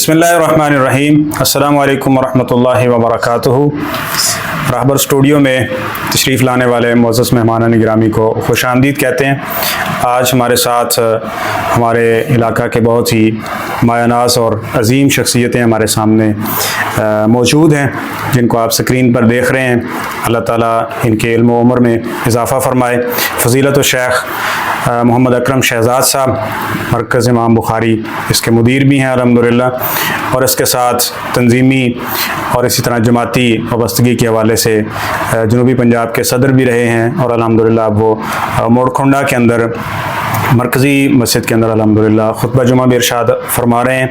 بسم اللہ الرحمن الرحیم، السلام علیکم ورحمۃ اللہ وبرکاتہ۔ راہبر اسٹوڈیو میں تشریف لانے والے معزز مہمانان گرامی کو خوش آمدید کہتے ہیں۔ آج ہمارے ساتھ ہمارے علاقہ کے بہت ہی مایہ ناز اور عظیم شخصیتیں ہمارے سامنے موجود ہیں، جن کو آپ سکرین پر دیکھ رہے ہیں۔ اللہ تعالیٰ ان کے علم و عمر میں اضافہ فرمائے۔ فضیلت الشیخ محمد اکرم شہزاد صاحب مرکز امام بخاری اس کے مدیر بھی ہیں الحمدللہ، اور اس کے ساتھ تنظیمی اور اسی طرح جماعتی وابستگی کے حوالے سے جنوبی پنجاب کے صدر بھی رہے ہیں، اور الحمدللہ اب وہ موڑ کھنڈا کے اندر مرکزی مسجد کے اندر الحمدللہ خطبہ جمعہ بھی ارشاد فرما رہے ہیں۔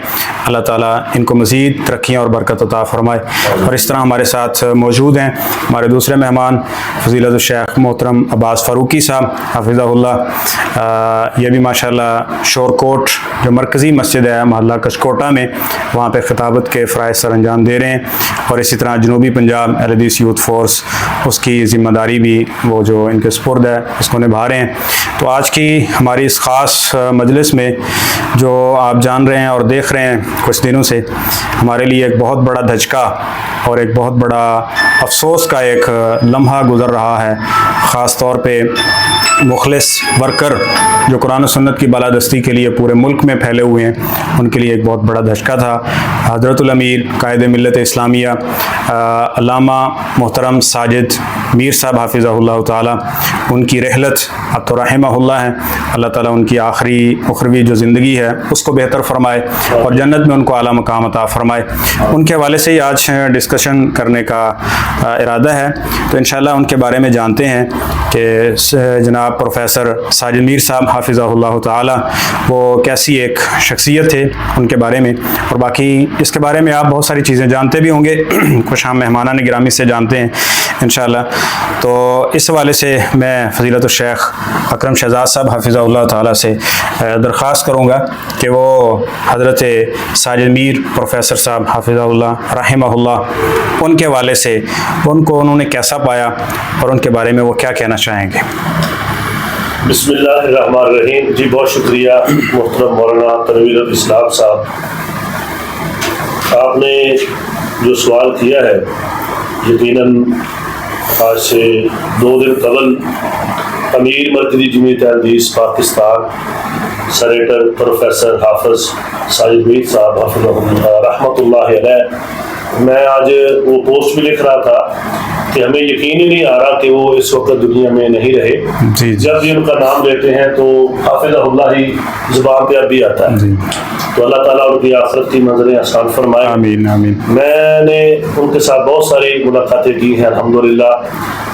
اللہ تعالیٰ ان کو مزید ترقیاں اور برکت عطا فرمائے۔ اور اس طرح ہمارے ساتھ موجود ہیں ہمارے دوسرے مہمان فضیلت الشیخ محترم عباس فاروقی صاحب حفظہ اللہ۔ یہ بھی ماشاءاللہ شور کوٹ جو مرکزی مسجد ہے محلہ کچکوٹا میں، وہاں پہ خطابت کے فرائض سر انجام دے رہے ہیں، اور اسی طرح جنوبی پنجاب اہل حدیث یوتھ فورس اس کی ذمہ داری بھی وہ جو ان کے سپرد ہے اس کو نبھا رہے ہیں۔ تو آج کی ہماری اس خاص مجلس میں جو آپ جان رہے ہیں اور دیکھ رہے ہیں کچھ دنوں سے، ہمارے لیے ایک بہت بڑا دھچکا اور ایک بہت بڑا افسوس کا ایک لمحہ گزر رہا ہے، خاص طور پہ مخلص ورکر جو قرآن و سنت کی بالادستی کے لیے پورے ملک میں پھیلے ہوئے ہیں، ان کے لیے ایک بہت بڑا دھچکا تھا۔ حضرت الامیر قائد ملت اسلامیہ علامہ محترم ساجد میر صاحب حافظہ اللہ تعالیٰ، ان کی رحلت اب تو رحمہ اللہ ہیں، اللہ تعالیٰ ان کی آخری اخروی جو زندگی ہے اس کو بہتر فرمائے اور جنت میں ان کو اعلیٰ مقام عطا فرمائے۔ ان کے حوالے سے ہی آج ڈسکشن کرنے کا ارادہ ہے، تو انشاءاللہ ان کے بارے میں جانتے ہیں کہ جناب پروفیسر ساجد میر صاحب حافظہ اللہ تعالیٰ وہ کیسی ایک شخصیت تھے، ان کے بارے میں، اور باقی اس کے بارے میں آپ بہت ساری چیزیں جانتے بھی ہوں گے، کچھ ہم مہمانان گرامی سے جانتے ہیں انشاءاللہ۔ تو اس حوالے سے میں فضیلت الشیخ اکرم شہزاد صاحب حافظہ اللہ تعالیٰ سے درخواست کروں گا کہ وہ حضرت ساجد میر پروفیسر صاحب حافظہ اللہ رحمہ اللہ ان کے حوالے سے ان کو انہوں نے کیسا پایا اور ان کے بارے میں وہ کیا کہنا چاہیں گے۔ بسم اللہ الرحمن الرحیم۔ جی بہت شکریہ محترم مولانا تنویر الاسلام صاحب، آپ نے جو سوال کیا ہے یقیناً آج سے 2 دن قبل امیر مرکزی جمعیت اہل حدیث پاکستان سینیٹر پروفیسر حافظ ساجد میر صاحب حافظ رحمۃ اللہ علیہ، میں آج وہ پوسٹ بھی لکھ رہا تھا کہ ہمیں یقین ہی نہیں آ رہا کہ وہ اس وقت دنیا میں نہیں رہے۔ جب بھی ان کا نام لیتے ہیں تو حافظ اللہ ہی زبان پہ اب بھی آتا ہے، تو اللہ تعالیٰ ان کی آخرت کی منزلیں آسان فرمائے۔ آمین آمین۔ میں نے ان کے ساتھ بہت ساری ملاقاتیں کی ہیں الحمدللہ،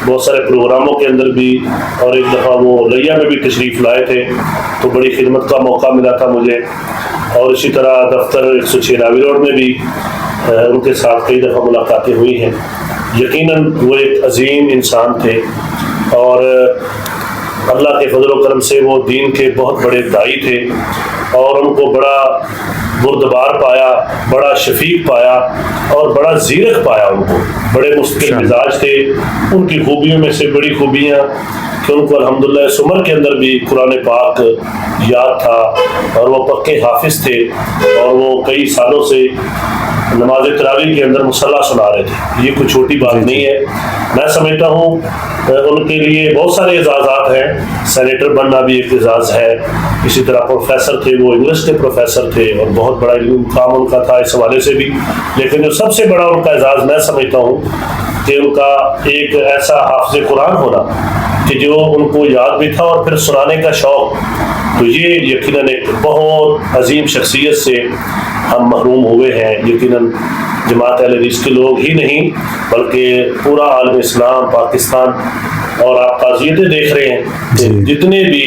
بہت سارے پروگراموں کے اندر بھی، اور ایک دفعہ وہ لیا میں بھی تشریف لائے تھے تو بڑی خدمت کا موقع ملا تھا مجھے، اور اسی طرح دفتر 106 راوی روڈ میں بھی ان کے ساتھ کئی دفعہ ملاقاتیں ہوئی ہیں۔ یقیناً وہ ایک عظیم انسان تھے، اور اللہ کے فضل و کرم سے وہ دین کے بہت بڑے داعی تھے، اور ان کو بڑا بردبار پایا، بڑا شفیق پایا، اور بڑا زیرک پایا۔ ان کو بڑے مستقل مزاج تھے۔ ان کی خوبیوں میں سے بڑی خوبیاں کہ ان کو الحمدللہ اس عمر کے اندر بھی قرآن پاک یاد تھا، اور وہ پکے حافظ تھے، اور وہ کئی سالوں سے نماز تراویح کے اندر مصلی سنا رہے تھے۔ یہ کوئی چھوٹی بات نہیں ہے۔ میں سمجھتا ہوں ان کے لیے بہت سارے اعزازات ہیں، سینیٹر بننا بھی ایک اعزاز ہے، اسی طرح پروفیسر تھے، وہ انگلش کے پروفیسر تھے، اور بہت بڑا علمی مقام ان کا تھا اس حوالے سے بھی، لیکن جو سب سے بڑا ان کا اعزاز میں سمجھتا ہوں کہ ان کا ایک ایسا حافظ قرآن ہونا کہ جو ان کو یاد بھی تھا اور پھر سنانے کا شوق، تو یہ یقیناً ایک بہت عظیم شخصیت سے ہم محروم ہوئے ہیں۔ یقیناً جماعت اہل حدیث کے لوگ ہی نہیں بلکہ پورا عالم اسلام پاکستان، اور آپ تعزیتیں دیکھ رہے ہیں کہ جتنے بھی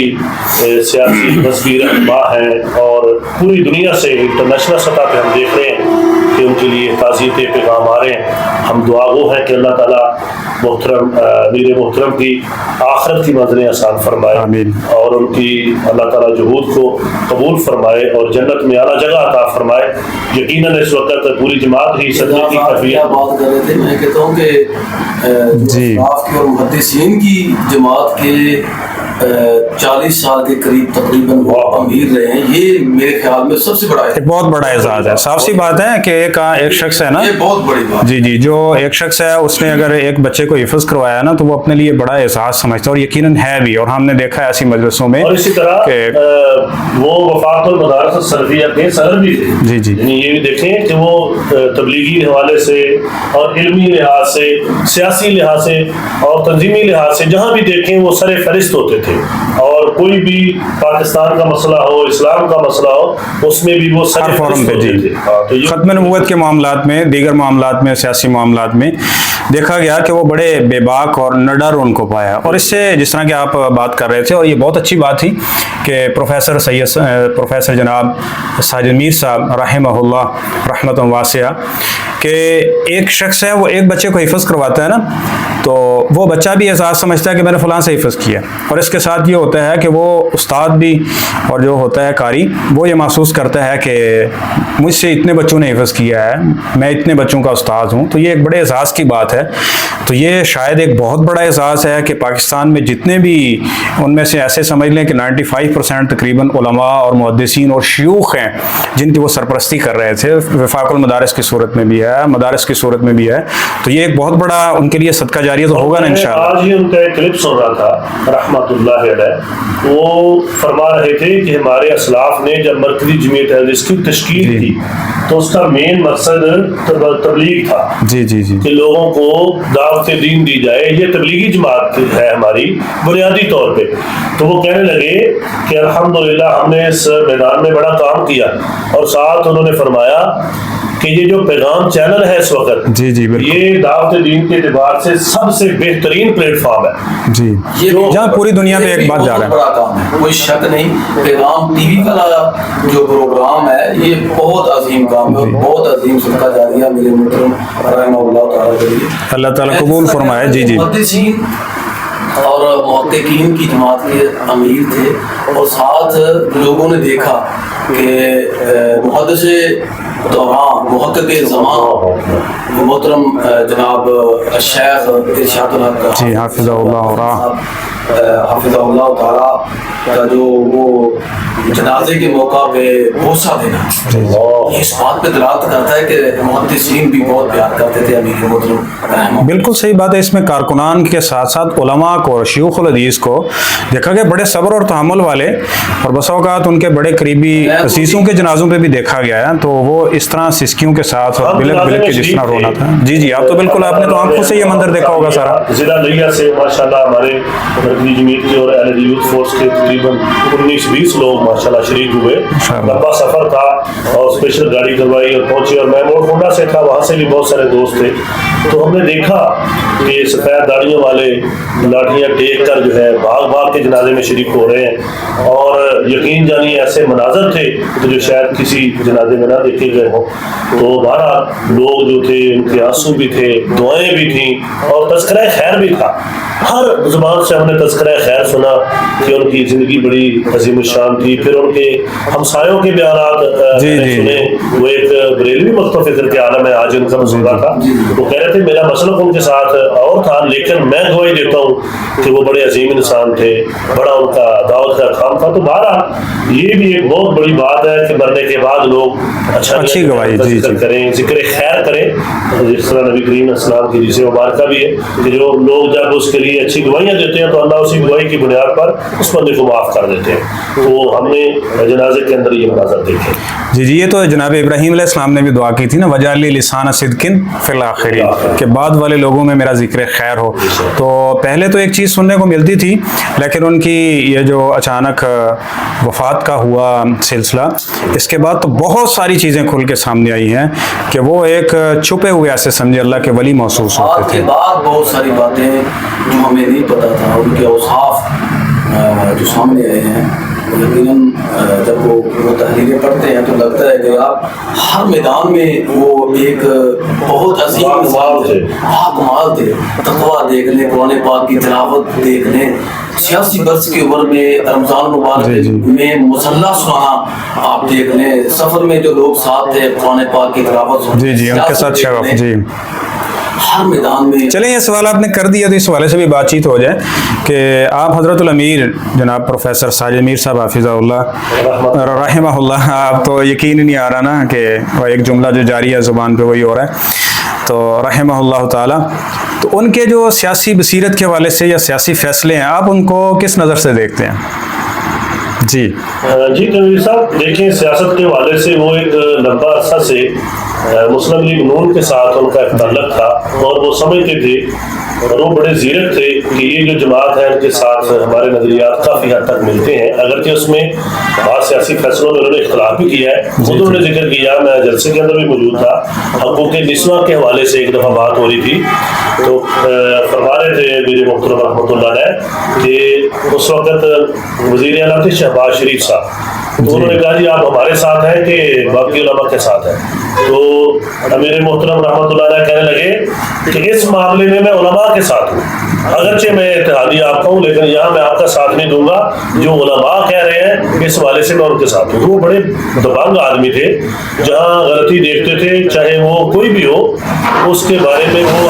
سیاسی مذہبی رہنما ہیں اور پوری دنیا سے انٹرنیشنل سطح پہ ہم دیکھ رہے ہیں کہ ان کے لیے تعزیتیں پیغام آ رہے ہیں۔ ہم دعا گو ہیں کہ اللہ تعالیٰ محترم میر محترم کی آخرت کی منزلیں آسان فرمائے، اور ان کی اللہ تعالیٰ جہود کو قبول فرمائے اور جنت میں اعلیٰ جگہ عطا فرمائے۔ یقیناً اس وقت پوری جماعت ہی صدقے کی کفیل بات کر رہے تھے، میں کہتا ہوں کہ افراف کی اور محدثین کی جماعت کے 40 سال کے قریب تقریباً وہ امیر رہے ہیں، یہ میرے خیال میں سب سے بڑا ایک بہت بڑا اعزاز ہے. صاف سی بات ہے کہ ایک شخص ہے نا, یہ بہت بڑی بات. جی جی, جو ایک شخص ہے اس نے اگر ایک بچے کو حفظ کروایا نا تو وہ اپنے لیے بڑا اعزاز سمجھتا ہے, اور یقیناً ہے بھی, اور ہم نے دیکھا ہے ایسی مجلسوں میں. اور اسی طرح وہ وفاق المدارس السلفیہ کے صدر بھی تھے. جی جی, یعنی یہ بھی دیکھیں کہ وہ تبلیغی حوالے سے اور علمی لحاظ سے, سیاسی لحاظ سے اور تنظیمی لحاظ سے جہاں بھی دیکھیں وہ سر فہرست ہوتے تھے, اور کوئی بھی پاکستان کا مسئلہ ہو, اسلام کا مسئلہ ہو, اس میں بھی وہ سر فہرست ہوتے تھے. ختم نبوت کے معاملات میں, دیگر معاملات میں, سیاسی معاملات میں دیکھا گیا کہ وہ بڑے بے باک اور نڈر ان کو پایا. اور اس سے جس طرح کہ آپ بات کر رہے تھے, اور یہ بہت اچھی بات تھی کہ پروفیسر جناب ساجد میر صاحب رحمہ اللہ رحمۃ واسعہ, کہ ایک شخص ہے وہ ایک بچے کو حفظ کرواتا ہے نا, تو وہ بچہ بھی احساس سمجھتا ہے کہ میں نے فلاں سے حفظ کیا, اور اس کے ساتھ یہ ہوتا ہے کہ وہ استاد بھی اور جو ہوتا ہے قاری وہ یہ محسوس کرتا ہے کہ مجھ سے اتنے بچوں نے حفظ کیا ہے, میں اتنے بچوں کا استاد ہوں. تو یہ ایک بڑے اعزاز کی بات ہے. تو یہ شاید ایک بہت بڑا اعزاز ہے کہ پاکستان میں جتنے بھی, ان میں سے ایسے سمجھ لیں کہ 95% تقریباً علماء اور محدثین اور شیوخ ہیں جن کی وہ سرپرستی کر رہے تھے, وفاق المدارس کی صورت میں بھی ہے, مدارس کی صورت میں بھی ہے. تو یہ ایک بہت بڑا ان کے لیے صدقہ جاریہ تو ہوگا نا انشاءاللہ. آج ہی ان کا ایک کلپ سن رہا تھا رحمۃ اللہ علیہ, وہ فرما رہے تھے کہ ہمارے اسلاف نے جب مرکزی جمعیت اہل حدیث کی تشکیل کی تو اس کا مین مقصد تبلیغ تھا. جی جی جی, کہ لوگوں کو دعوت دین دی جائے, یہ تبلیغی جماعت ہے ہماری بنیادی طور پہ. تو وہ کہنے لگے کہ الحمدللہ ہم نے اس میدان میں بڑا کام کیا, اور ساتھ انہوں نے فرمایا کہ یہ جو پیغام چینل ہے اس وقت, جی جی بالکل, یہ دعوت دین کے اعتبار سے سب سے بہترین پلیٹ فارم ہے. جی, جہاں پوری دنیا میں ایک بات جا رہا ہے. بڑا کام ہے, کوئی شک نہیں. پیغام ٹی وی کا جو پروگرام ہے یہ بہت عظیم کام ہے, بہت عظیم صدقہ جاریہ میرے محترم رحمہ اللہ تعالیٰ, اللہ تعالیٰ قبول فرمائے. جی جی, محدثین اور محققین کی جماعت کے امیر تھے, اور ساتھ لوگوں نے دیکھا کہ محدث دوران محقق زمان محترم جناب الشیخ ارشاد الحق جی حافظہ اللہ حافظہ اللہ تعالیٰ کا جو وہ جنازے کے موقع پہ بوسہ دینا, یہ اس بات پہ دلالت کرتا ہے کہ محدثین بھی بہت پیار کرتے تھے امیر محترم. بالکل صحیح بات ہے. اس میں کارکنان کے ساتھ ساتھ علماء کو, شیوخ الحدیث کو دیکھا گیا بڑے صبر اور تحمل والے, اور بسا اوقات ان کے بڑے قریبی عزیزوں کے جنازوں پہ بھی دیکھا گیا ہے. تو وہ اس طرح سسکیوں کے ساتھ بلک بلک کے جس طرح رونا تھا. جی جی, آپ تو بالکل, آپ نے تو آنکھوں سے یہ منظر دیکھا ہوگا سارا. ضلع لیا سے ماشاءاللہ ہمارے مرکزی جمعیت کے اور اہل یوتھ فورس کے تقریباً 19-20 لوگ ماشاءاللہ شریک ہوئے. لمبا سفر تھا اور اسپیشل گاڑی کروائی اور پہنچے, اور میں موڑ ہونڈا سے تھا, وہاں سے بھی بہت سارے دوست تھے. تو ہم نے دیکھا کہ سفید داڑیوں والے لاٹھیاں ٹیک کر جو ہے بھاگ بھاگ کے جنازے میں شریک ہو رہے ہیں, اور یقین جانی ایسے مناظر تھے تو جو شاید کسی جنازے میں نہ دیکھے گئے ہوں. تو بہرحال لوگ جو تھے ان کے آنسو بھی تھے, دعائیں بھی تھیں, اور تذکرہ خیر بھی تھا. ہر زبان سے ہم نے تذکرہ خیر سنا کہ ان کی زندگی بڑی عظیم الشان تھی. پھر ان کے ہمسایوں کے بیانات سنے. وہ ایک بریلوی وقت و فکر کے عالم ہے, آج ان کا مذکورہ تھا. وہ کہہ رہے تھے میرا مسلک ان کے ساتھ اور تھا, لیکن میں گواہی دیتا ہوں کہ وہ بڑے عظیم انسان تھے, بڑا ان کا دعوت کا کام تھا. تو بہرحال یہ بھی ایک بہت بڑی بات ہے کہ مرنے کے بعد لوگ اچھی گواہی کریں, ذکر خیر کریں, جس طرح نبی کریم اسلام کی جسے مبارکہ بھی ہے کہ جو لوگ جب اس کے لیے اچھی گواہیاں دیتے ہیں تو اللہ اسی گواہی کی بنیاد پر اس بندے کو معاف کر دیتے ہیں. تو ہم نے جنازے کے اندر یہ مناظر دیکھے. جی جی, یہ تو جناب ابراہیم علیہ السلام نے بھی دعا کی تھی نا, وجعل لسان صدق فی الاخرین, کہ بعد والے لوگوں میں میرا ذکر خیر ہو. تو پہلے تو ایک چیز سننے کو ملتی تھی, لیکن ان کی یہ جو اچانک وفات کا ہوا سلسلہ, اس کے بعد تو بہت ساری چیزیں کھل کے سامنے آئی ہیں کہ وہ ایک چھپے ہوئے ایسے سمجھے اللہ کے ولی محسوس ہوتے تھے. کے بعد بہت ساری باتیں جو ہمیں نہیں پتا تھا, ان کے اوصاف جو سامنے آئے ہیں. یقیناً جب وہ تحریریں پڑھتے ہیں تو لگتا ہے کہ آپ ہر میدان میں وہ ایک بہت عظیم کمال تھے. تقویٰ دیکھ لیں, قرآن پاک کی تلاوت دیکھ لیں, 86 برس کی عمر میں رمضان مبارک میں مصلی سنانا آپ دیکھ لیں, سفر میں جو لوگ ساتھ تھے قرآن پاک کی تلاوت جی جی ان کے ساتھ شغف. جی ہر میدان میں. چلیں یہ سوال آپ نے کر دیا تو اس حوالے سے بھی بات چیت ہو جائے کہ آپ حضرت الامیر جناب پروفیسر ساجد میر صاحب حافظ اللہ رحمہ اللہ، آپ تو یقین ہی نہیں آ رہا نا کہ ایک جملہ جو جاری ہے زبان پہ وہی ہو رہا ہے، تو رحمہ اللہ تعالیٰ، تو ان کے جو سیاسی بصیرت کے حوالے سے یا سیاسی فیصلے ہیں آپ ان کو کس نظر سے دیکھتے ہیں؟ جی تنویر صاحب، دیکھیں سیاست کے حوالے سے وہ ایک لمبا عرصہ سے مسلم لیگ نون کے ساتھ ان کا ایک تعلق تھا، اور وہ سمجھتے تھے اور وہ بڑے زیرک تھے کہ یہ جو جماعت ہے ان کے ساتھ ہمارے نظریات کافی حد تک ملتے ہیں، اگرچہ اس میں بعض سیاسی فیصلوں میں انہوں نے اختلاف بھی کیا ہے. خود انہوں نے ذکر کیا، میں جلسے کے اندر بھی موجود تھا، حقوق نسواں کے حوالے سے ایک دفعہ بات ہو رہی تھی، تو فرما رہے تھے میرے محترم رحمۃ اللہ علیہ کہ اس وقت وزیر اعلیٰ تھے شہباز شریف صاحب، تو انہوں نے کہا جی آپ ہمارے ساتھ ہیں کہ باقی علماء کے ساتھ ہیں؟ تو میرے محترم رحمۃ اللہ علیہ کہنے لگے کہ اس معاملے میں میں علماء کے ساتھ ہوں، اگرچہ میں اتحادی آپ کا ہوں لیکن یہاں میں آپ کا ساتھ نہیں دوں گا، جو علماء کہہ رہے ہیں اس والے سے میں ان کے ساتھ ہوں. وہ بڑے دبنگ آدمی تھے، جہاں غلطی دیکھتے تھے چاہے وہ کوئی بھی ہو اس کے بارے میں وہ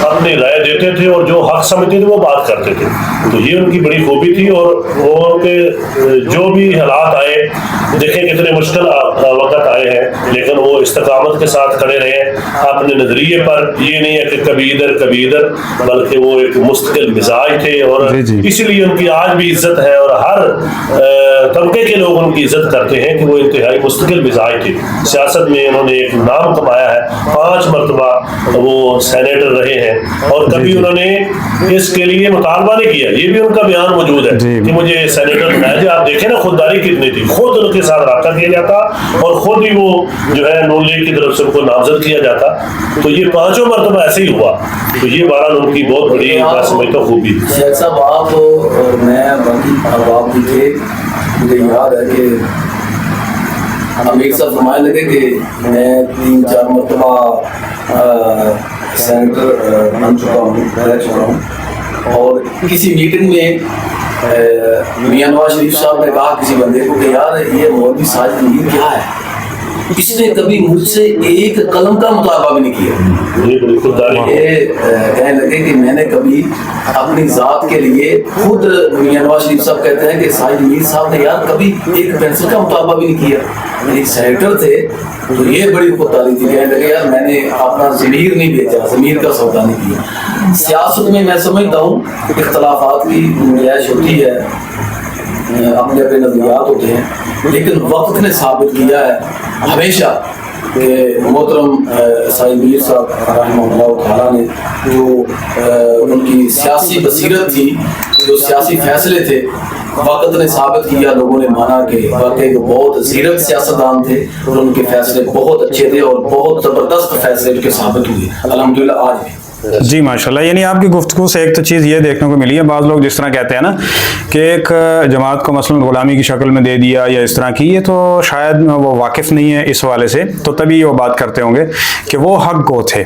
اپنی رائے دیتے تھے، اور جو حق سمجھتے تھے وہ بات کرتے تھے. تو یہ ان کی بڑی خوبی تھی، اور وہ کے جو بھی حالات آئے، دیکھیں کتنے مشکل وقت آئے ہیں لیکن وہ استقامت کے ساتھ کھڑے رہے اپنے نظریے پر. یہ نہیں ہے کہ کبھی ادھر بلکہ وہ ایک مستقل مزاج تھے، اور اسی لیے ان کی آج بھی عزت ہے، اور ہر طبقے کے لوگ ان کی عزت کرتے ہیں کہ وہ انتہائی مستقل مزاج تھے. سیاست میں انہوں نے ایک نام کمایا ہے، 5 مرتبہ وہ سینیٹر رہے ہیں، اور کبھی انہوں نے اس کے لیے مطالبہ نہیں کیا. یہ بھی ان کا بیان موجود ہے کہ مجھے سینیٹر بنایا جائے. آپ دیکھیں نا خودداری کتنی تھی، خود ان کے ساتھ رابطہ کیا جاتا اور خود ہی وہ جو ہے نون لیگ کی طرف سے ان کو نامزد کیا جاتا. تو یہ 5 مرتبہ ایسے ہی ہوا. تو یہ بہرحال ان کی بہت بڑی سمجھتا خوبی. شیخ صاحب آپ اور میں آپ بھی تھے، مجھے یاد ہے کہ ہم ایک ساتھ فرمائے لگے کہ میں 3-4 مرتبہ سینیٹر بن چکا ہوں، رہ چکا ہوں. اور کسی میٹنگ میں میاں نواز شریف صاحب نے کہا کسی بندے کو کہ یار یہ مولوی ساجد میر کیا ہے، اس نے کبھی مجھ سے ایک قلم کا مطالبہ بھی نہیں کیا. یہ کہنے لگے کہ میں نے کبھی اپنی ذات کے لیے، خود میاں نواز شریف صاحب کہتے ہیں کہ ساجد میر صاحب نے یار کبھی ایک پینسل کا مطالبہ بھی نہیں کیا. ایک سینیٹر تھے تو یہ بڑی خودداری تھی. کہنے لگے یار میں نے اپنا ضمیر نہیں بیچا، ضمیر کا سودا نہیں کیا. سیاست میں میں سمجھتا ہوں اختلافات کی گنجائش ہوتی ہے، اپنے اپنے نظریات ہوتے ہیں، لیکن وقت نے ثابت کیا ہے ہمیشہ کہ محترم ساجد میر صاحب رحمہ اللہ تعالیٰ نے جو ان کی سیاسی بصیرت تھی، جو سیاسی فیصلے تھے، وقت نے ثابت کیا، لوگوں نے مانا کہ واقعی وہ بہت زیرک سیاستدان تھے، اور ان کے فیصلے بہت اچھے تھے اور بہت زبردست فیصلے ان کے ثابت ہوئے الحمدللہ آج بھی. جی ماشاءاللہ. یعنی آپ کی گفتگو سے ایک تو چیز یہ دیکھنے کو ملی ہے، بعض لوگ جس طرح کہتے ہیں نا کہ ایک جماعت کو مثلا غلامی کی شکل میں دے دیا یا اس طرح کی، یہ تو شاید وہ واقف نہیں ہے اس حوالے سے، تو تبھی وہ بات کرتے ہوں گے کہ وہ حق گو تھے،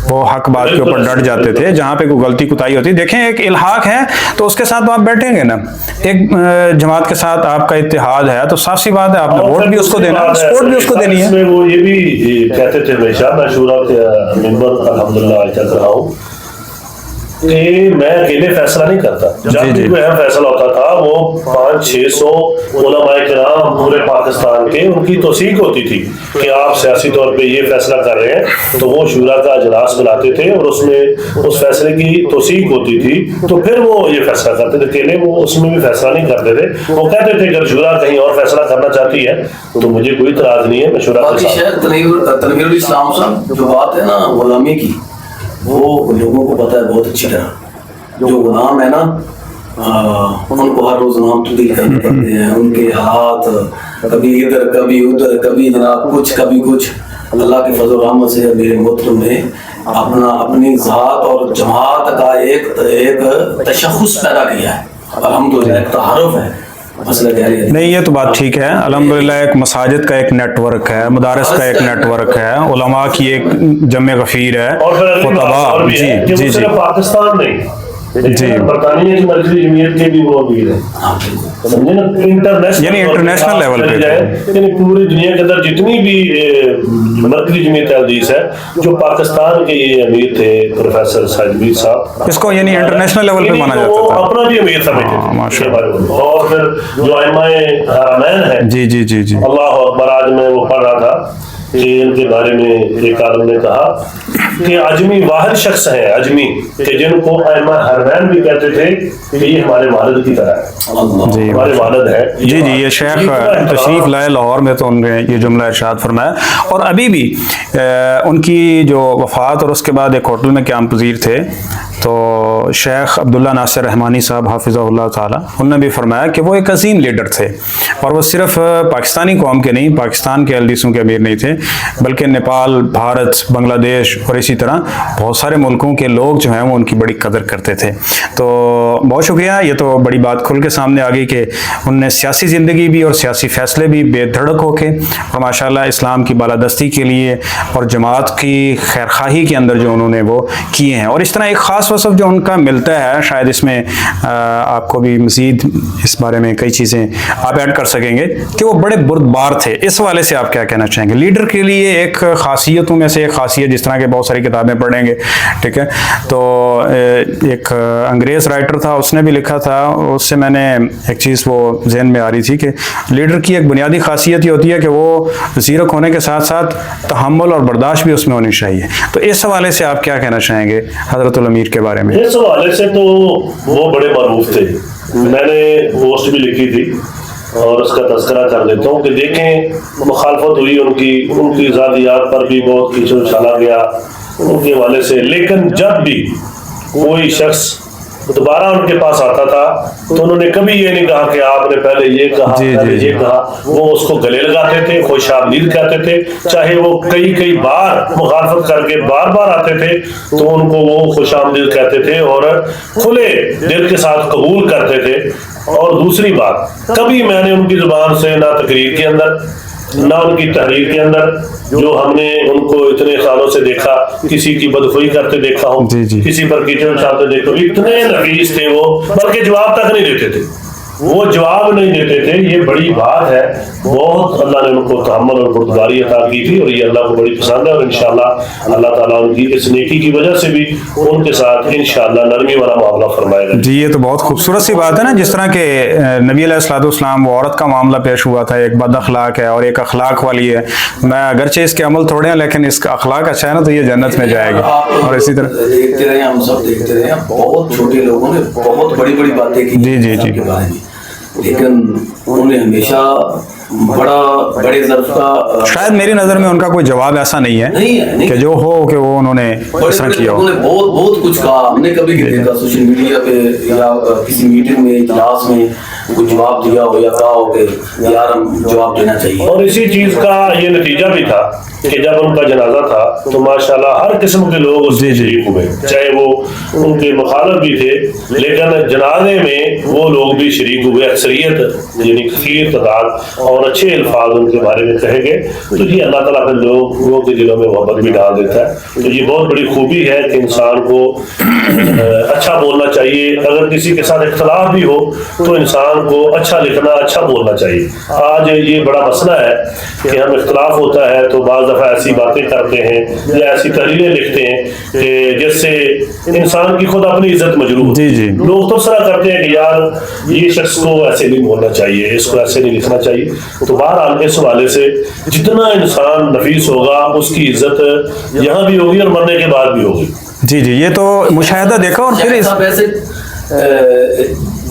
وہ حق بات کے اوپر ڈٹ جاتے تھے. جہاں پہ کوئی غلطی کوتاہی ہوتی، دیکھیں ایک الحاق ہے تو اس کے ساتھ تو آپ بیٹھیں گے نا. ایک جماعت کے ساتھ آپ کا اتحاد ہے تو صاف سی بات ہے آپ نے ووٹ بھی اس کو دینا ہے، سپورٹ بھی اس کو دینی ہے. وہ یہ بھی کہتے تھے ہمیشہ، میں شورا کے ممبر الحمدللہ آج تک رہا ہوں، کہ میں اکیلے فیصلہ نہیں کرتا. جب بھی کوئی اہم فیصلہ ہوتا تھا وہ 500-600 علماء کرام پورے پاکستان کے، ان کی توثیق ہوتی تھی کہ آپ سیاسی طور پہ یہ فیصلہ کر رہے ہیں، تو وہ شورا کا اجلاس بلاتے تھے اور اس میں اس فیصلے کی توثیق ہوتی تھی، تو پھر وہ یہ فیصلہ کرتے تھے. اکیلے وہ اس میں بھی فیصلہ نہیں کرتے تھے. وہ کہتے تھے اگر شورا کہیں اور فیصلہ کرنا چاہتی ہے تو مجھے کوئی اعتراض نہیں ہے، میں شورا کے ساتھ. تنویر الاسلام صاحب جو بات ہے نا غلامی کی، وہ لوگوں کو پتہ ہے بہت اچھی طرح. جو غلام ہے نا ان کو ہر روز نام تبدیل کرنے پڑتے ہیں، ان کے ہاتھ کبھی ادھر کبھی ادھر، کبھی جناب کچھ کبھی کچھ. اللہ کے فضل و رحمت سے میرے محترم نے اپنی ذات اور جماعت کا ایک تشخص پیدا کیا ہے الحمدللہ، ایک تعارف ہے. نہیں یہ تو بات ٹھیک ہے الحمدللہ. ایک مساجد کا ایک نیٹ ورک ہے، مدارس کا ایک نیٹ ورک ہے، علماء کی ایک جمع غفیر ہے. اور صرف پاکستان نہیں، جی برطانیہ کی مرکزی جمعیت کے بھی وہ امیر ہیں, سمجھے نا, انٹرنیشنل یعنی انٹرنیشنل لیول پہ, یعنی پوری دنیا کے اندر جتنی بھی مرکزی جمعیت حدیث ہے, جو پاکستان کے یہ امیر تھے پروفیسر ساجد صاحب, اس کو یعنی انٹرنیشنل لیول پہ مانا جاتا تھا, اپنا بھی امیر سمجھتے تھے. اور پھر جو ائمہ حرمین ہیں, جی جی جی جی, اللہ اکبر, آج میں وہ پڑھ رہا تھا کہ ان کے بارے میں ایک عالم نے کہا کہ عجمی واحد شخص ہیں, عجمی, کہ جن کو ائمہ حرمین بھی کہتے تھے کہ یہ ہمارے والد کی طرح ہے, جی ہمارے والد ہے. جی جی, یہ شیخ تشریف لائے لاہور میں تو ان نے یہ جملہ ارشاد فرمایا. اور ابھی بھی ان کی جو وفات اور اس کے بعد ایک ہوٹل میں قیام پذیر تھے, تو شیخ عبداللہ ناصر رحمانی صاحب حافظہ اللہ تعالیٰ, انہوں نے بھی فرمایا کہ وہ ایک عظیم لیڈر تھے, اور وہ صرف پاکستانی قوم کے نہیں, پاکستان کے احادیثوں کے امیر نہیں تھے, بلکہ نیپال, بھارت, بنگلہ دیش اور اسی طرح بہت سارے ملکوں کے لوگ جو ہیں وہ ان کی بڑی قدر کرتے تھے. تو بہت شکریہ, یہ تو بڑی بات کھل کے سامنے آ گئی کہ ان نے سیاسی زندگی بھی اور سیاسی فیصلے بھی بے دھڑک ہو کے اور ماشاءاللہ اسلام کی بالادستی کے لیے اور جماعت کی خیرخواہی کے اندر جو انہوں نے وہ کیے ہیں. اور اس طرح ایک خاص وصف جو ان کا ملتا ہے, شاید اس میں آپ کو بھی مزید اس بارے میں کئی چیزیں آپ ایڈ کر سکیں گے, کہ وہ بڑے بردبار تھے. اس والے سے آپ کیا کہنا چاہیں گے؟ لیڈر کے لیے ایک خاصیتوں میں سے ایک خاصیت, جس طرح کے بہت ساری کتابیں پڑھیں گے, ٹھیک ہے, تو ایک انگریز رائٹر تھا, اس نے بھی لکھا تھا, اس سے میں نے ایک چیز وہ ذہن میں آ رہی تھی کہ لیڈر کی ایک بنیادی خاصیت یہ ہوتی ہے کہ وہ زیرک ہونے کے ساتھ ساتھ تحمل اور برداشت بھی اس میں ہونی چاہیے. تو اس حوالے سے آپ کیا کہنا چاہیں گے حضرت الامیر کے بارے میں؟ اس حوالے سے تو وہ بڑے معروف تھے. میں نے پوسٹ بھی لکھی تھی اور اس کا تذکرہ کر دیتا ہوں کہ دیکھیں مخالفت ہوئی ان کی ذاتیات پر بھی بہت کیچڑ اچھالا گیا ان کے حوالے سے, لیکن جب بھی کوئی شخص دوبارہ ان کے پاس آتا تھا تو انہوں نے کبھی یہ نہیں کہا کہ آپ نے پہلے یہ کہا, پہلے یہ کہا. وہ اس کو گلے لگاتے تھے, خوش آمدید کہتے تھے, چاہے وہ کئی بار مخالفت کر کے بار بار آتے تھے تو ان کو وہ خوش آمدید کہتے تھے اور کھلے دل کے ساتھ قبول کرتے تھے. اور دوسری بات, کبھی میں نے ان کی زبان سے نہ تقریر کے اندر نہ ان کی تحریر کے اندر, جو ہم نے ان کو اتنے سالوں سے دیکھا, کسی کی بدخوئی کرتے دیکھا ہوں, کسی پر کیچڑ اچھالتے دیکھا, اتنے نفیس تھے وہ, بلکہ جواب تک نہیں دیتے تھے, وہ جواب نہیں دیتے تھے. یہ بڑی بات ہے, بہت اللہ نے ان کو تحمل اور بردباری عطا کی تھی, اور یہ اللہ کو بڑی پسند ہے. اور انشاءاللہ اللہ تعالیٰ ان کی اس نیکی کی وجہ سے بھی ان کے ساتھ انشاءاللہ نرمی والا معاملہ فرمائے گا. جی, یہ تو بہت خوبصورت سی بات ہے نا, جس طرح کہ نبی علیہ الصلوۃ والسلام وہ عورت کا معاملہ پیش ہوا تھا, ایک بد اخلاق ہے اور ایک اخلاق والی ہے. میں اگرچہ اس کے عمل تھوڑے ہیں لیکن اس کا اخلاق اچھا ہے نا, تو یہ جنت میں جائے گی. اور اسی طرح دیکھتے رہے, ہم سب دیکھتے رہے, بہت چھوٹے لوگوں نے بہت بڑی بڑی باتیں کی جی جی جی, لیکن انہوں نے ہمیشہ بڑے ظرف کا, شاید میری نظر میں ان کا کوئی جواب ایسا نہیں ہے کہ جو ہو کہ وہ انہوں نے اس طرح کیا ہو. انہوں نے بہت کچھ کہا, ہم نے کبھی نہیں دیکھا سوشل میڈیا پہ یا کسی میٹنگ میں اجلاس میں کوئی جواب دیا ہو یا کہا ہو کہ یار ہم جواب دینا چاہیے. اور اسی چیز کا یہ نتیجہ بھی تھا کہ جب ان کا جنازہ تھا تو ماشاءاللہ ہر قسم کے لوگ اس میں شریک ہوئے, چاہے وہ ان کے مخالف بھی تھے, لیکن جنازے میں وہ لوگ بھی شریک ہوئے, اکثریت یعنی کثیر تعداد, اور اچھے الفاظ ان کے بارے میں کہے گئے. تو یہ اللہ تعالیٰ پھر لوگوں کے دلوں میں محبت بھی ڈال دیتا ہے. تو یہ بہت بڑی خوبی ہے کہ انسان کو اچھا بولنا چاہیے. اگر کسی کے ساتھ اختلاف بھی ہو تو انسان کو اچھا لکھنا, اچھا بولنا چاہیے. آج یہ بڑا مسئلہ ہے کہ ہم اختلاف ہوتا ہے تو بعض دفعہ ایسی باتیں کرتے ہیں یا ایسی تحریریں لکھتے ہیں کہ جس سے انسان کی خود اپنی عزت مجروح ہوتی ہے. لوگ تبصرہ کرتے ہیں کہ یار یہ شخص کو ایسے نہیں بولنا چاہیے, اس کو ایسے نہیں لکھنا چاہیے. تو بہرحال اس حوالے سے جتنا انسان نفیس ہوگا اس کی عزت یہاں بھی ہوگی اور مرنے کے بعد بھی ہوگی. جی جی, یہ تو مشاہدہ دیکھا. اور پھر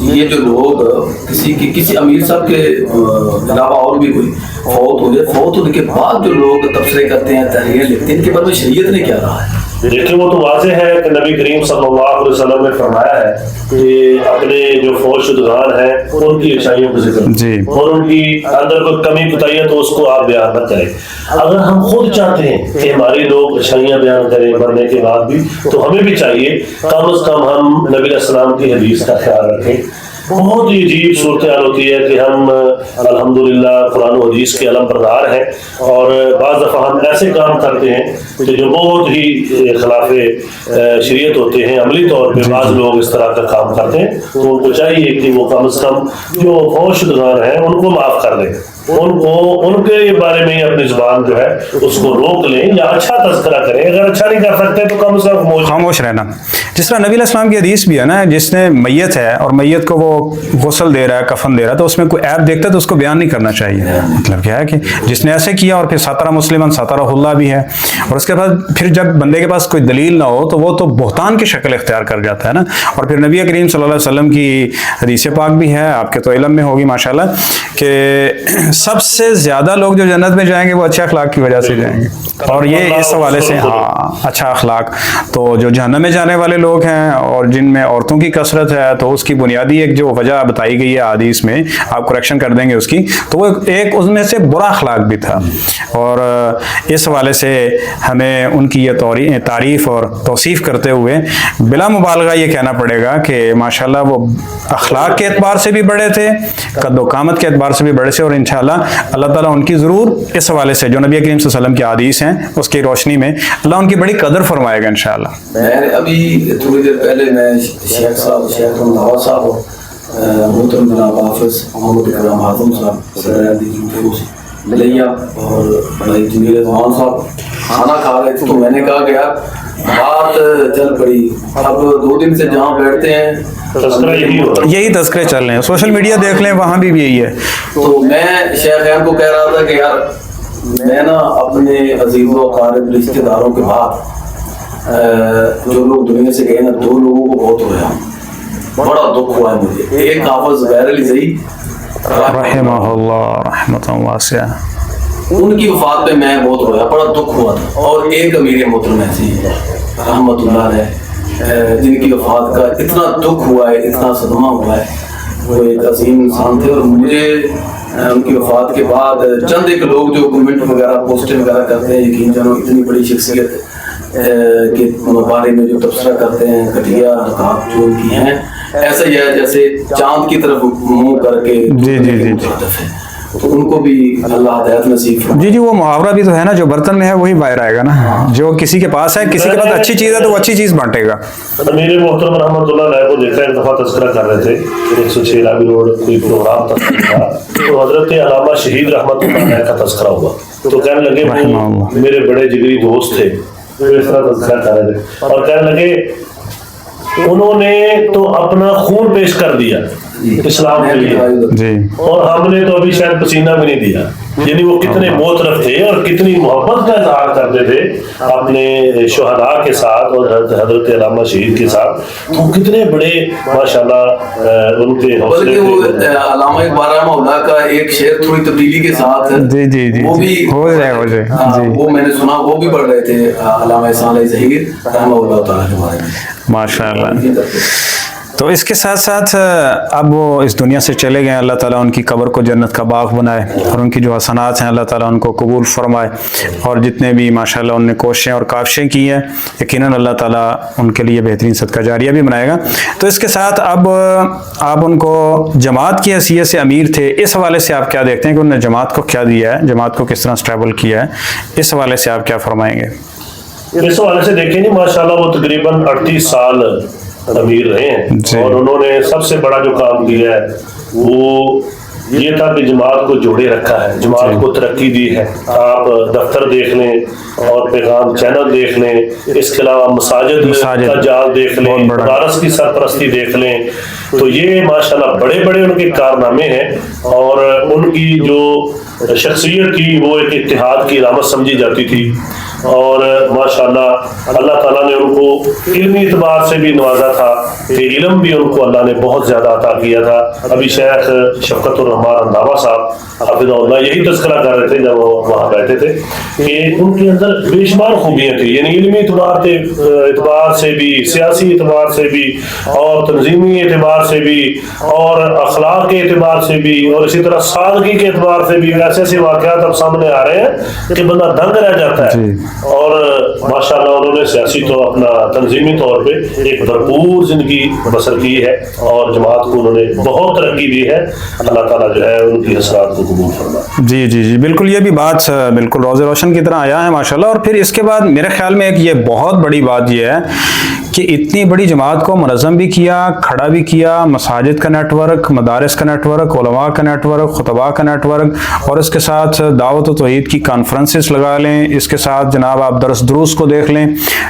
یہ جو لوگ کسی امیر صاحب کے علاوہ اور بھی کوئی فوت ہو جائے, فوت ہونے کے بعد جو لوگ تبصرے کرتے ہیں, تحریریں لکھتے ہیں, ان کے بارے میں شریعت نے کیا کہا ہے؟ دیکھیں وہ تو واضح ہے کہ نبی کریم صلی اللہ علیہ وسلم نے فرمایا ہے کہ اپنے جو فوت شدگان ہیں ان کی اچھائیوں کا ذکر اور ان کی اندر کوئی کمی کوتاہی ہے تو اس کو آپ بیان نہ کریں. اگر ہم خود چاہتے ہیں کہ ہمارے لوگ اچھائیاں بیان کریں مرنے کے بعد بھی, تو ہمیں بھی چاہیے کم از کم ہم نبی علیہ السلام کی حدیث کا خیال رکھیں. بہت ہی عجیب صورتحال ہوتی ہے کہ ہم الحمدللہ قرآن و حدیث کے علم بردار ہیں اور بعض دفعہ ہم ایسے کام کرتے ہیں کہ جو بہت ہی خلاف شریعت ہوتے ہیں، عملی طور پہ بعض لوگ اس طرح کا کام کرتے ہیں، تو ان کو چاہیے کہ وہ کم از کم جو فوش شدگان ہیں ان کو معاف کر دیں، ان کے بارے میں اپنی زبان جو ہے اس کو روک لیں یا اچھا تذکرہ کریں، اگر اچھا نہیں کر سکتے تو کم از کم خاموش رہنا. جس طرح نبی علیہ السلام کی حدیث بھی ہے نا، جس نے میت ہے اور میت کو وہ غسل دے رہا ہے، کفن دے رہا ہے، تو اس میں کوئی عیب دیکھتا ہے تو اس کو بیان نہیں کرنا چاہیے. مطلب کیا ہے کہ جس نے ایسے کیا، اور پھر ساترہ مسلمان ساترہ اللہ بھی ہے، اور اس کے بعد پھر جب بندے کے پاس کوئی دلیل نہ ہو تو وہ تو بہتان کی شکل اختیار کر جاتا ہے نا. اور پھر نبی کریم صلی اللہ علیہ وسلم کی حدیث پاک بھی ہے، آپ کے تو علم میں ہوگی ماشاءاللہ، کہ سب سے زیادہ لوگ جو جنت میں جائیں گے وہ اچھے اخلاق کی وجہ سے جائیں گے. اور یہ اس حوالے سے اچھا اخلاق، تو جو جہنم میں جانے والے لوگ ہیں اور جن میں عورتوں کی کثرت ہے، تو اس کی بنیادی ایک جو وجہ بتائی گئی ہے حدیث میں، آپ کریکشن کر دیں گے اس کی، تو وہ ایک اس میں سے برا اخلاق بھی تھا. اور اس حوالے سے ہمیں ان کی یہ تعریف اور توصیف کرتے ہوئے بلا مبالغہ یہ کہنا پڑے گا کہ ماشاءاللہ وہ اخلاق کے اعتبار سے بھی بڑے تھے، قد و قامت کے اعتبار سے بھی بڑے تھے، اور انشاءاللہ اللہ تعالیٰ ان کی ضرور اس حوالے سے جو نبی کریم صلی اللہ علیہ وسلم کی حدیث ہیں اس کی روشنی میں اللہ ان کی بڑی قدر فرمائے گا انشاءاللہ. میں ابھی تھوڑی دیر پہلے میں شیخ صاحب، شیخ اللہ صاحب، محترم جناب حافظ محمد اکرام اعظم صاحب صدر لیا اور بھائی جمیل رضوان صاحب کھانا کھا رہے تھے، تو میں نے کہا کہ یار بات چل پڑی، اب 2 دن سے جہاں بیٹھتے ہیں یہی تذکرے چل رہے ہیں، سوشل میڈیا دیکھ لیں وہاں بھی یہی ہے. تو میں شیخ خیر کو کہہ رہا تھا کہ یار میں نا اپنے عزیز و اقارب رشتے داروں کے بعد جو لوگ دنیا سے گئے نا، 2 لوگوں کو بہت ہوا، بڑا دکھ ہوا ہے مجھے. ایک حافظ غیر علی زئی رحمہ اللہ رحمۃ واسعہ، ان کی وفات پہ میں بہت رویا، بڑا دکھ ہوا تھا. اور ایک امیر محترم ایسی رحمۃ اللہ علیہ، جن کی وفات کا اتنا دکھ ہوا ہے، اتنا صدمہ ہوا ہے. وہ ایک عظیم انسان تھے، اور مجھے ان کی وفات کے بعد چند ایک لوگ جو کمنٹ وغیرہ پوسٹیں وغیرہ کرتے ہیں، یقین جانو اتنی بڑی شخصیت کے بارے میں جو تبصرہ کرتے ہیں، گھٹیا حرکات جو ان کی ہیں، ایسا ہی ہے جیسے چاند کی طرف منہ کر کے جی تو ان کو بھی اللہ ہدایت نصیب فرمائے. جی وہ محاورہ بھی تو ہے نا، جو برتن میں ہے وہی باہر آئے گا نا. جو کسی کے پاس ہے، کسی کے پاس اچھی چیز ہے تو وہ اچھی چیز بانٹے گا. میرے محترم رحمۃ اللہ علیہ کو دیکھا، ایک دفعہ تذکرہ کر رہے تھے 106 لابی روڈ کوئی پروگرام تھا، تو حضرت علامہ شہید رحمۃ اللہ علیہ کا تذکرہ ہوا، تو کہنے لگے وہ میرے بڑے جگری دوست تھے، تو اس طرح تذکرہ کر رہے تھے اور کہنے لگے انہوں نے تو اپنا خون پیش کر دیا اسلام کے لیے، اور ہم نے تو ابھی شاید پسینہ بھی نہیں دیا. یعنی وہ کتنے محترف تھے اور کتنی محبت کا اظہار کرتے تھے اپنے شہداء کے ساتھ اور حضرت علامہ شہید کے ساتھ. تو کتنے بڑے ماشاءاللہ ان کے حوصلے تھے. علامہ اقبال رحمہ اللہ کا ایک شعر تھوڑی تبدیلی کے ساتھ جی وہ بھی ہو جائے وہ میں نے سنا، وہ بھی پڑھ رہے تھے علامہ احسان علی ظہیر رحمہ اللہ تعالیٰ کے بارے میں ماشاءاللہ. تو اس کے ساتھ ساتھ اب وہ اس دنیا سے چلے گئے، اللہ تعالیٰ ان کی قبر کو جنت کا باغ بنائے، اور ان کی جو حسنات ہیں اللہ تعالیٰ ان کو قبول فرمائے، اور جتنے بھی ماشاءاللہ ان نے کوششیں اور کاوشیں کی ہیں یقیناً اللہ تعالیٰ ان کے لیے بہترین صدقہ جاریہ بھی بنائے گا. تو اس کے ساتھ اب آپ ان کو جماعت کی حیثیت سے امیر تھے، اس حوالے سے آپ کیا دیکھتے ہیں کہ انہوں نے جماعت کو کیا دیا ہے، جماعت کو کس طرح اسٹیبل کیا ہے، اس حوالے سے آپ کیا فرمائیں گے؟ اس حوالے سے دیکھیں جی ماشاءاللہ وہ تقریباً 38 سال امیر رہے ہیں، اور انہوں نے سب سے بڑا جو کام کیا ہے وہ یہ تھا کہ جماعت کو جوڑے رکھا ہے، جماعت کو ترقی دی ہے. آپ دفتر دیکھ لیں اور پیغام چینل دیکھ لیں، اس کے علاوہ مساجد کا جال دیکھ لیں، مدارس کی سرپرستی دیکھ لیں، تو یہ ماشاءاللہ بڑے بڑے ان کے کارنامے ہیں. اور ان کی جو شخصیت تھی وہ ایک اتحاد کی علامت سمجھی جاتی تھی، اور ماشاءاللہ اللہ تعالیٰ نے ان کو علمی اعتبار سے بھی نوازا تھا کہ علم بھی ان کو اللہ نے بہت زیادہ عطا کیا تھا. ابھی شیخ شفقت الرحمان انداوا صاحب حافظ اللہ یہی تذکرہ کر رہے تھے جب وہ وہاں بیٹھے تھے کہ ان کے اندر بے شمار خوبیاں تھیں، یعنی علمی اعتبار سے بھی، سیاسی اعتبار سے بھی، اور تنظیمی اعتبار سے بھی، اور اخلاق کے اعتبار سے بھی، اور اسی طرح سادگی کے اعتبار سے بھی. ایسے ایسے واقعات اب سامنے آ رہے ہیں کہ بندہ دنگ رہ جاتا ہے. اور ماشاءاللہ انہوں نے سیاسی تو اپنا تنظیمی طور پہ ایک بھرپور زندگی بسر کی ہے اور جماعت کو انہوں نے بہت ترقی دی ہے. اللہ تعالیٰ جو ہے ان کی حسرات کو قبول فرمائے. جی جی جی بالکل، یہ بھی بات بالکل روز روشن کی طرح آیا ہے ماشاءاللہ. اور پھر اس کے بعد میرے خیال میں ایک یہ بہت بڑی بات یہ ہے کہ اتنی بڑی جماعت کو منظم بھی کیا، کھڑا بھی کیا، مساجد کا نیٹ ورک، مدارس کا نیٹ ورک، علماء کا نیٹ ورک، خطباء کا نیٹ ورک، اور اس کے ساتھ دعوت و توحید کی کانفرنسز لگا لیں، اس کے ساتھ جناب آپ درس دروس کو دیکھ لیں،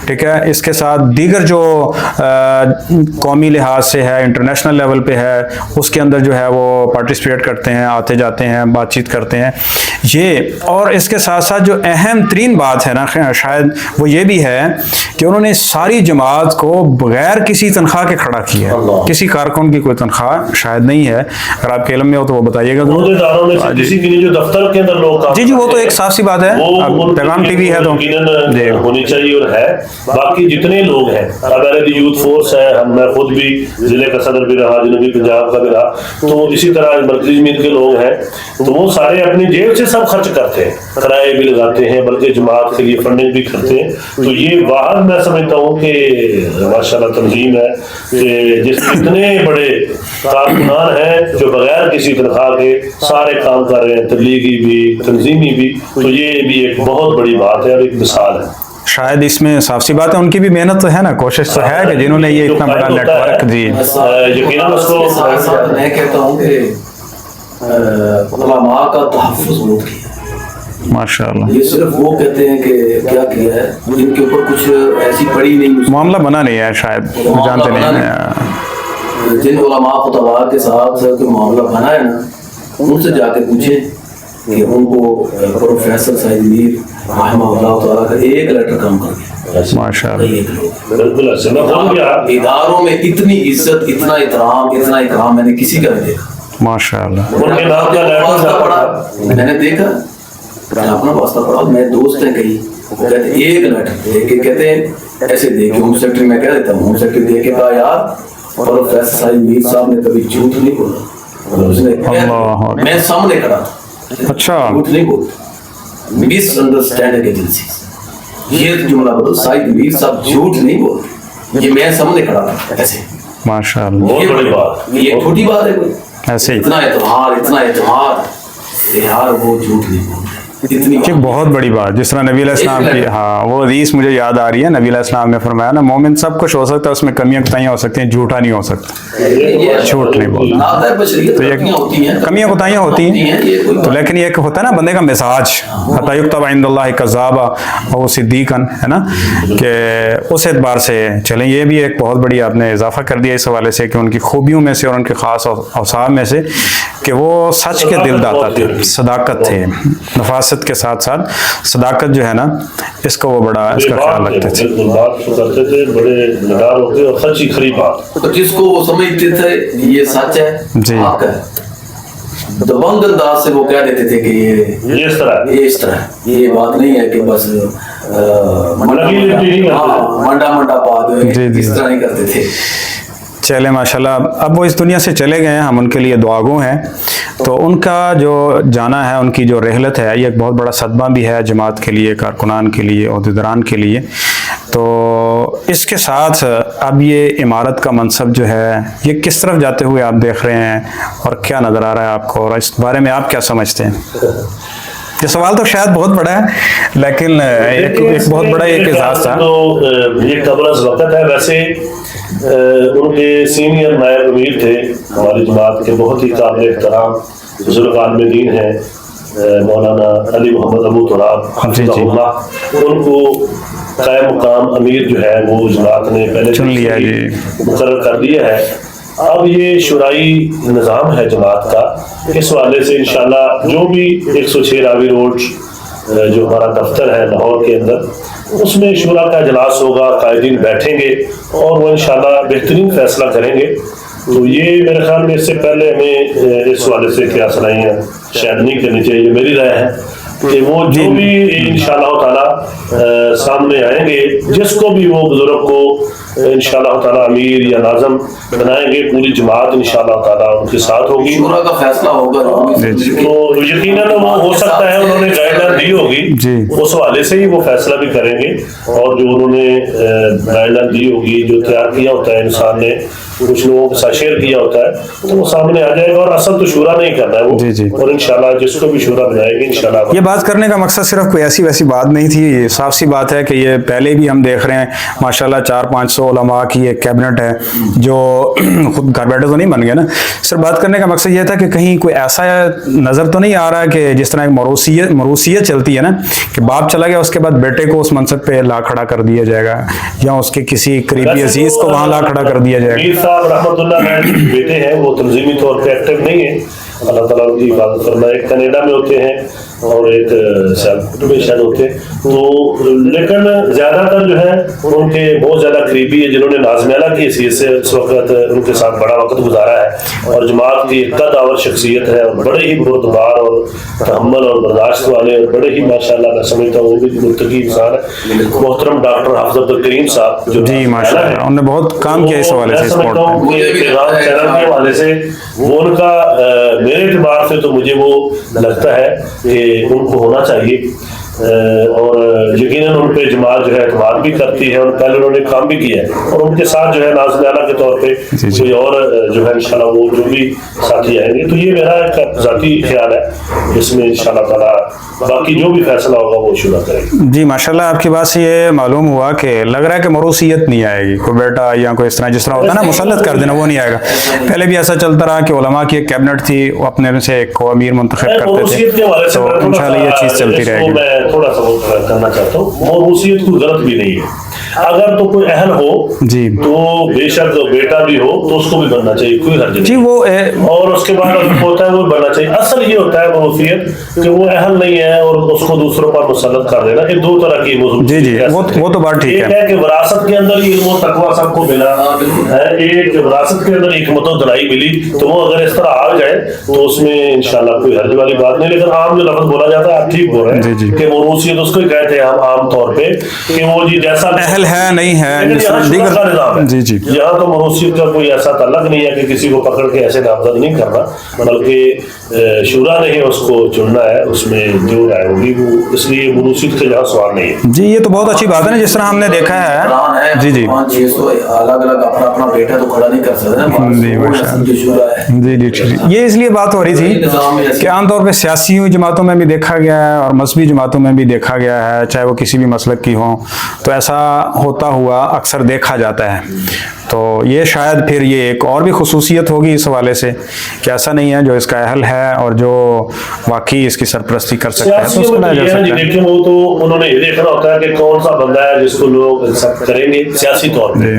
ٹھیک ہے، اس کے ساتھ دیگر جو قومی لحاظ سے ہے، انٹرنیشنل لیول پہ ہے، اس کے اندر جو ہے وہ پارٹیسپیٹ کرتے ہیں، آتے جاتے ہیں، بات چیت کرتے ہیں یہ. اور اس کے ساتھ ساتھ جو اہم ترین بات ہے نا شاید وہ یہ بھی ہے کہ انہوں نے ساری جماعت کو بغیر کسی تنخواہ کے کھڑا کیا ہے. کسی کارکن کی کوئی تنخواہ شاید نہیں ہے، اگر آپ کے علم میں ہو تو وہ بتائیے گا. کسی کے لیے جو دفتر کے اندر لوگ جی جی وہ تو ایک صاف سی بات ہے، پیغام ٹی وی ہے تو ہونی چاہیے اور ہے. باقی جتنے لوگ ہیں، ہمارے یوتھ فورس ہے، میں خود بھی ضلع کا صدر بھی رہا، جنوبی پنجاب کا بھی رہا، تو اسی طرح مرکزی میر کے لوگ ہیں، تو وہ سارے اپنی جیب سے سب خرچ کرتے ہیں، کرائے بھی لگاتے ہیں، بلکہ جماعت کے لیے فنڈنگ بھی کرتے ہیں. تو یہ واحد میں سمجھتا ہوں کہ ماشاءاللہ تنظیم ہے کہ جس میں اتنے بڑے کارکنان ہیں جو بغیر کسی تنخواہ کے سارے کام کر رہے ہیں، تبلیغی بھی، تنظیمی بھی. تو یہ بھی ایک بہت بڑی بات ہے اور ایک مثال ہے. شاید اس میں صاف سی بات ہے ان کی بھی محنت تو ہے نا، کوشش تو ہے کہ جنہوں نے یہ اتنا بڑا نیٹ ورک. جی یقیناً اس کو میں کہتا ہوں کہ علماء کا تحفظ بہت کیا. ماشاءاللہ یہ صرف وہ کہتے ہیں کہ کیا کیا ہے، ان کے اوپر کچھ ایسی پڑی نہیں، معاملہ بنا نہیں ہے، شاید جانتے نہیں ہیں. جن علماء خطباء کے ساتھ کوئی معاملہ بنا ہے نا، ان سے جا کے پوچھیں کہ ان کو پروفیسر سعید میر رحمہ اللہ تعالیٰ کا ایک لیٹر کام کر دیا. ماشاءاللہ بالکل ایسے میں خود گیا اداروں میں اتنی عزت، اتنا اکرام میں نے کسی کا نہیں دیکھا. ماشاءاللہ. ان کے نام کا واسطہ پڑھا میں نے دیکھا، اپنا واسطہ پڑھا. میں دوست ہیں کہیں، وہ کہتے ہیں ایک لیٹر دے کے، کہتے ہیں ایسے دے کے، ہوم سیکرٹری میں کہہ دیتا ہوں، ہوم سیکرٹری دے کے کہا یار پروفیسر سعید میر صاحب نے کبھی جھوٹ نہیں بولا. اس نے میں سامنے کھڑا تھا، اچھا جھوٹ نہیں بولتا، مس انڈرسٹینڈنگ ایجنسی. یہ جملہ بدل، سعید میر صاحب جھوٹ نہیں بولتے، یہ میں سامنے کھڑا تھا ایسے. ماشاءاللہ بہت بڑی بات. یہ چھوٹی بات ہے کوئی؟ ایسے ہی اتنا اعتماد کہ یار وہ جھوٹ نہیں بولتے. کہ بہت بڑی بات، جس طرح نبی علیہ السلام کی، ہاں وہ حدیث مجھے یاد آ رہی ہے. نبی علیہ السلام نے فرمایا نا، مومن سب کچھ ہو سکتا ہے، اس میں کمیاں کوتاہیاں ہو سکتی ہیں، جھوٹا نہیں ہو سکتا، جھوٹ نہیں بولنا. تو یہ کمیاں کوتاہیاں ہوتی ہیں، تو لیکن یہ ہوتا ہے نا بندے کا مزاج، حتی یکتب عند اللہ کذابا او صدیقا، ہے نا، کہ اس اعتبار سے چلیں. یہ بھی ایک بہت بڑی آپ نے اضافہ کر دیا اس حوالے سے کہ ان کی خوبیوں میں سے اور ان کے خاص اوصاف میں سے کہ وہ سچ کے دل داتا تھے، صداقت تھے، نفاست کے ساتھ ساتھ صداقت جو ہے نا، اس کو وہ بڑا اس کا خیال رکھتے تھے. بات کرتے تھے، بڑے نڈار ہوتے اور سچی کھری بات. جس کو وہ سمجھتے تھے یہ سچ ہے، جی حق ہے، دبنگ انداز سے وہ کہہ دیتے تھے کہ یہ اس طرح یہ بات نہیں ہے کہ بس منڈا بات اس طرح نہیں کرتے تھے. چلے ماشاءاللہ. اب وہ اس دنیا سے چلے گئے ہیں، ہم ان کے لیے دعاگو ہیں. تو ان کا جو جانا ہے، ان کی جو رحلت ہے، یہ ایک بہت بڑا صدمہ بھی ہے جماعت کے لیے، کارکنان کے لیے، عہدیداران کے لیے. تو اس کے ساتھ اب یہ امارت کا منصب جو ہے یہ کس طرف جاتے ہوئے آپ دیکھ رہے ہیں، اور کیا نظر آ رہا ہے آپ کو، اور اس بارے میں آپ کیا سمجھتے ہیں؟ یہ سوال تو شاید بہت بڑا ہے، لیکن ایک بہت بڑا ایک اعزاز تھا. تو یہ قبل از وقت ہے. ویسے ان کے سینئر نائب امیر تھے ہماری جماعت کے، بہت ہی قابل احترام بزرگ عالم دین ہیں، مولانا علی محمد ابو تراب حفظہ اللہ. ان کو قائم مقام امیر جو ہے وہ جماعت نے پہلے چن لیا، مقرر کر دیا ہے. اب یہ شورائی نظام ہے جماعت کا. اس حوالے سے انشاءاللہ جو بھی 106 راوی روڈ جو ہمارا دفتر ہے لاہور کے اندر، اس میں شورا کا اجلاس ہوگا، قائدین بیٹھیں گے اور وہ انشاءاللہ بہترین فیصلہ کریں گے. تو یہ میرے خیال میں اس سے پہلے ہمیں اس حوالے سے کیا صلاحیاں شاید نہیں کرنی چاہیے. میری رائے ہے کہ وہ جو بھی انشاءاللہ تعالیٰ سامنے آئیں گے، جس کو بھی وہ بزرگ کو انشاءاللہ تعالیٰ امیر یا ناظم بنائیں گے، پوری جماعت انشاءاللہ تعالیٰ ان کے ساتھ ہوگی. شورا کا فیصلہ ہوگا تو یقیناً وہ ہو سکتا ہے انہوں نے گائیڈ لائن دی ہوگی جی اس حوالے سے ہی وہ فیصلہ بھی کریں گے، اور جو انہوں نے گائیڈ لائن دی ہوگی، جو تیار کیا ہوتا ہے انسان نے، کچھ لوگوں کے ساتھ شیئر کیا ہوتا ہے، تو وہ سامنے آ جائے گا. اور اصل تو شورا نہیں کرنا ہے وہ، جی جی. اور انشاءاللہ جس کو بھی شورا بنائے گی انشاءاللہ. یہ بات کرنے کا مقصد صرف کوئی ایسی ویسی بات نہیں تھی، یہ صاف سی بات ہے کہ یہ پہلے بھی ہم دیکھ رہے ہیں ماشاءاللہ 400-500 علماء کی ایک کیبنٹ ہے جو خود گھر بیٹھے تو نہیں بن گیا نا. صرف بات کرنے کا مقصد یہ تھا کہ کہیں کوئی ایسا نظر تو نہیں آ رہا کہ جس طرح ایک موروثیت چلتی ہے نا، کہ باپ چلا گیا اس کے بعد بیٹے کو اس منصب پہ لا کھڑا کر دیا جائے گا، یا اس کے کسی قریبی عزیز کو وہاں لا کھڑا کر دیا جائے گا. میر صاحب رحمۃ اللہ علیہ بیٹے ہیں، وہ تنظیمی طور پہ ایکٹیو نہیں ہیں، اللہ تعالیٰ ان کی حفاظت فرمائے. ایک کینیڈا میں ہوتے ہیں اور ایک میں شاید ہوتے ہیں، تو لیکن زیادہ تر جو ہے ان کے بہت زیادہ قریبی ہے جنہوں نے ناظم اعلیٰ کی حیثیت سے اس وقت ان کے ساتھ بڑا وقت گزارا ہے، اور جماعت کی قد اور شخصیت ہے، اور بڑے ہی بردبار اور تحمل اور برداشت والے، اور بڑے ہی ماشاءاللہ میں سمجھتا ہوں وہ بھی متقی انسان ہے. محترم ڈاکٹر حافظ عبدالکریم صاحب جو جی ماشاءاللہ انہوں نے بہت کام کیا اس حوالے سے، میں سمجھتا ہوں کہ پیغام چینل کے حوالے سے وہ ان کا میرے اعتبار سے تو مجھے وہ لگتا ہے کہ ان کو ہونا چاہیے، اور یقیناً ان پہ جماعت جو ہے اعتماد بھی کرتی ہے، اور پہلے انہوں نے کام بھی کیا ہے، اور ان کے ساتھ جو ہے ناظم اعلیٰ کے طور پہ کوئی اور جو ہے انشاءاللہ وہ جو بھی ساتھی آئیں گے. تو یہ میرا ایک ذاتی خیال ہے، اس میں انشاءاللہ تعالیٰ باقی جو بھی فیصلہ ہوگا وہ شروع کریں گے. جی ماشاءاللہ آپ کی بات سے یہ معلوم ہوا کہ لگ رہا ہے کہ موروثیت نہیں آئے گی، کوئی بیٹا یا کوئی اس طرح جس طرح ہوتا ہے نا مسلط کر دینا، وہ نہیں آئے گا. پہلے بھی ایسا چلتا رہا کہ علماء کی ایک کیبنٹ تھی، وہ اپنے سے ایک کو امیر منتخب کرتے تھے، تو انشاءاللہ یہ چیز چلتی رہے گی. میں تھوڑا سا وہ کرنا چاہتا ہوں، موروثیت کوئی غلط بھی نہیں ہے. اگر تو کوئی اہل ہو جی تو بے شک بیٹا بھی ہو تو اس کو بھی بننا چاہیے، کوئی حرج نہیں. جی وہ اور اس کے بعد ہوتا ہے وہ بننا چاہیے. اصل یہ ہوتا ہے موروثیت کہ وہ اہل نہیں ہے اور اس کو دوسروں پر مسلط کر دینا. یہ دو طرح کی جی جی وہ تو بات ٹھیک ایک ہے کہ وراثت کے اندر علم و تقویٰ سب کو ملا ہے، ایک وراثت کے اندر حکمت و دلائی ملی، تو وہ اگر اس طرح آ جائے تو اس میں انشاءاللہ کوئی حرج والی بات نہیں. لیکن عام جو لفظ بولا جاتا ہے آپ ٹھیک بول رہے ہیں کہ موروثیت اس کو ہی کہتے ہیں ہم عام طور پہ کہ وہ جی جیسا اہل ہے نہیں ہے دیگر. جی جی یہاں تو موروثیت کا کوئی ایسا تعلق نہیں ہے کہ کسی کو پکڑ کے ایسے نامزد نہیں کرنا، بلکہ شورا نے ہی اس کو چننا ہے، اس میں جو رائے ہوگی وہ، اس لیے موروثیت کا جہاں سوال نہیں ہے. جی یہ تو بہت اچھی بات ہے نا، جس طرح ہم نے دیکھا ہے. جی جی 500 الگ الگ اپنا اپنا بیٹا تو کھڑا نہیں کر سکتے نا. جی جی یہ اس لیے بات ہو رہی تھی کہ عام طور پہ سیاسی جماعتوں میں بھی دیکھا گیا ہے اور مذہبی جماعتوں میں بھی دیکھا گیا ہے، چاہے وہ کسی بھی مسلک کی ہوں، تو ایسا ہوتا ہوا اکثر دیکھا جاتا ہے. تو یہ شاید پھر یہ ایک اور بھی خصوصیت ہوگی اس حوالے سے کہ ایسا نہیں ہے جو اس کا اہل ہے اور جو واقعی اس کی سرپرستی کر سکتا ہے تو اس کو لایا جا سکتا ہے. لیکن وہ تو انہوں نے یہ دیکھنا ہوتا ہے کہ کون سا بندہ ہے جس کو لوگ ایکسپٹ کریں گے سیاسی طور پہ،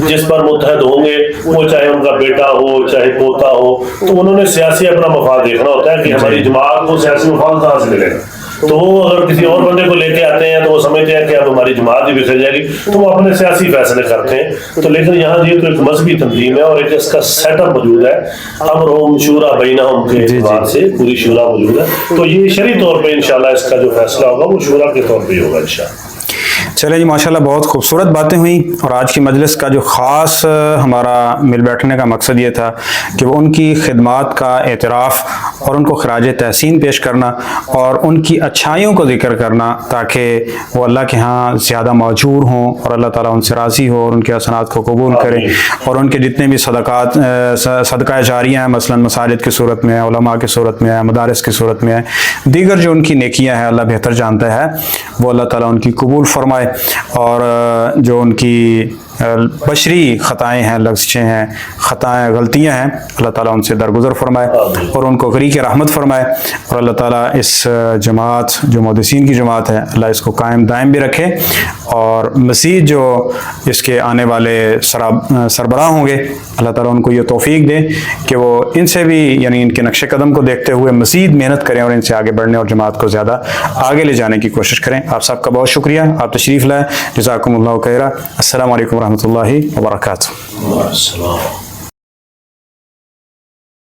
جس پر متحد ہوں گے، وہ چاہے ان کا بیٹا ہو چاہے پوتا ہو، تو انہوں نے سیاسی اپنا مفاد دیکھنا ہوتا ہے کہ ہماری جماعت کو سیاسی مفاد کہاں سے ملے گا. تو وہ اگر کسی اور بندے کو لے کے آتے ہیں تو وہ سمجھتے ہیں کہ اب ہماری جماعت بھی بکھر جائے گی، تو وہ اپنے سیاسی فیصلے کرتے ہیں. تو لیکن یہاں یہ تو ایک مذہبی تنظیم ہے اور ایک اس کا سیٹ اپ موجود ہے، امرہم شورا بینہم کے اعتبار سے پوری شورا موجود ہے. تو یہ شرعی طور پہ انشاءاللہ اس کا جو فیصلہ ہوگا وہ شورا کے طور پہ ہی ہوگا انشاءاللہ. چلیں جی ماشاءاللہ بہت خوبصورت باتیں ہوئیں، اور آج کی مجلس کا جو خاص ہمارا مل بیٹھنے کا مقصد یہ تھا کہ وہ ان کی خدمات کا اعتراف اور ان کو خراج تحسین پیش کرنا اور ان کی اچھائیوں کو ذکر کرنا، تاکہ وہ اللہ کے ہاں زیادہ موجور ہوں اور اللہ تعالیٰ ان سے راضی ہو اور ان کے حسنات کو قبول کرے، اور ان کے جتنے بھی صدقہ جاریہ ہیں، مثلا مساجد کی صورت میں ہے، علماء کی صورت میں ہے، مدارس کی صورت میں ہے، دیگر جو ان کی نیکیاں ہیں اللہ بہتر جانتا ہے، وہ اللہ تعالیٰ ان کی قبول فرمائے، اور جو ان کی بشری خطائیں ہیں، لغزشیں ہیں، خطائیں غلطیاں ہیں، اللہ تعالیٰ ان سے درگزر فرمائے اور ان کو غریق رحمت فرمائے، اور اللہ تعالیٰ اس جماعت جو محدثین کی جماعت ہے اللہ اس کو قائم دائم بھی رکھے، اور مزید جو اس کے آنے والے سربراہ ہوں گے اللہ تعالیٰ ان کو یہ توفیق دے کہ وہ ان سے بھی یعنی ان کے نقش قدم کو دیکھتے ہوئے مزید محنت کریں اور ان سے آگے بڑھنے اور جماعت کو زیادہ آگے لے جانے کی کوشش کریں. آپ سب کا بہت شکریہ، آپ تشریف لائے، جزاکم اللہ خیرہ. السلام علیکم ورحمۃ اللہ وبرکاتہ.